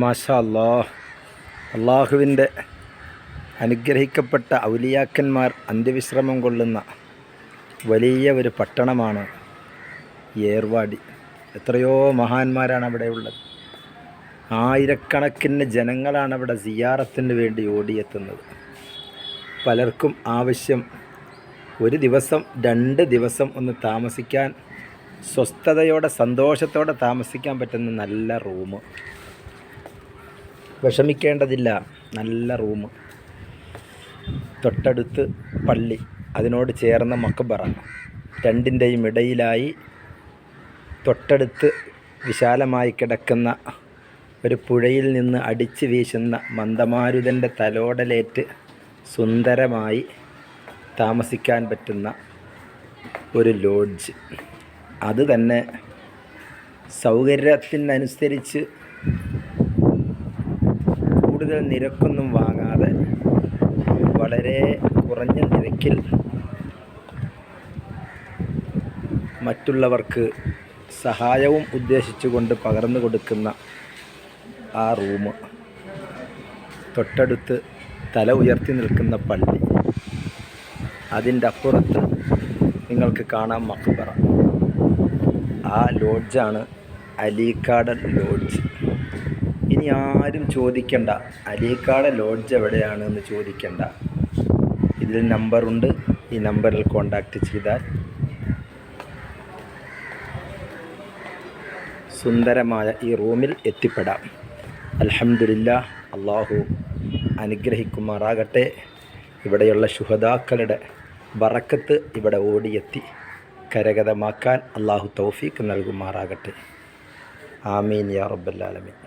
മാഷാ അല്ലാഹ്. അള്ളാഹുവിൻ്റെ അനുഗ്രഹിക്കപ്പെട്ട ഔലിയാക്കന്മാർ അന്ത്യവിശ്രമം കൊള്ളുന്ന വലിയ ഒരു പട്ടണമാണ് ഏർവാടി. എത്രയോ മഹാന്മാരാണ് അവിടെ ഉള്ളത്. ആയിരക്കണക്കിന് ജനങ്ങളാണ് അവിടെ സിയാറത്തിന് വേണ്ടി ഓടിയെത്തുന്നത്. പലർക്കും ആവശ്യം ഒരു ദിവസം 2 ദിവസം ഒന്ന് താമസിക്കാൻ, സ്വസ്ഥതയോടെ സന്തോഷത്തോടെ താമസിക്കാൻ പറ്റുന്ന നല്ല റൂം, വിഷമിക്കേണ്ടതില്ല, നല്ല റൂം, തൊട്ടടുത്ത് പള്ളി, അതിനോട് ചേർന്ന മക്ബറ, രണ്ടിൻ്റെയും ഇടയിലായി തൊട്ടടുത്ത് വിശാലമായി കിടക്കുന്ന ഒരു പുഴയിൽ നിന്ന് അടിച്ചു വീശുന്ന മന്ദമാരുതൻ്റെ തലോടലേറ്റ് സുന്ദരമായി താമസിക്കാൻ പറ്റുന്ന ഒരു ലോഡ്ജ്. അത് തന്നെ സൗകര്യത്തിനനുസരിച്ച് കൂടുതൽ നിരക്കൊന്നും വാങ്ങാതെ വളരെ കുറഞ്ഞ നിരക്കിൽ മറ്റുള്ളവർക്ക് സഹായവും ഉദ്ദേശിച്ചുകൊണ്ട് പകർന്നു കൊടുക്കുന്ന ആ റൂം, തൊട്ടടുത്ത് തല ഉയർത്തി നിൽക്കുന്ന പള്ളി, അതിൻ്റെ അപ്പുറത്ത് നിങ്ങൾക്ക് കാണാം മക്ബറ. ആ ലോഡ്ജാണ് അലീക്കാട് ലോഡ്ജ്. ഇനി ആരും ചോദിക്കണ്ട അലീക്കാട് ലോഡ്ജ് എവിടെയാണെന്ന് ചോദിക്കണ്ട. ഇതിൽ നമ്പറുണ്ട്. ഈ നമ്പറിൽ കോൺടാക്റ്റ് ചെയ്താൽ സുന്ദരമായ ഈ റൂമിൽ എത്തിപ്പെടാം. അൽഹംദുലില്ലാഹ്, അള്ളാഹു അനുഗ്രഹിക്കുമാറാകട്ടെ. ഇവിടെയുള്ള ശുഹദാക്കളുടെ ബറക്കത്ത് ഇവിടെ ഓടിയെത്തി കരഗതമാക്കാൻ അള്ളാഹു തൗഫീക്ക് നൽകുമാറാകട്ടെ. ആമീൻ യാ റബ്ബൽ ആലമീൻ.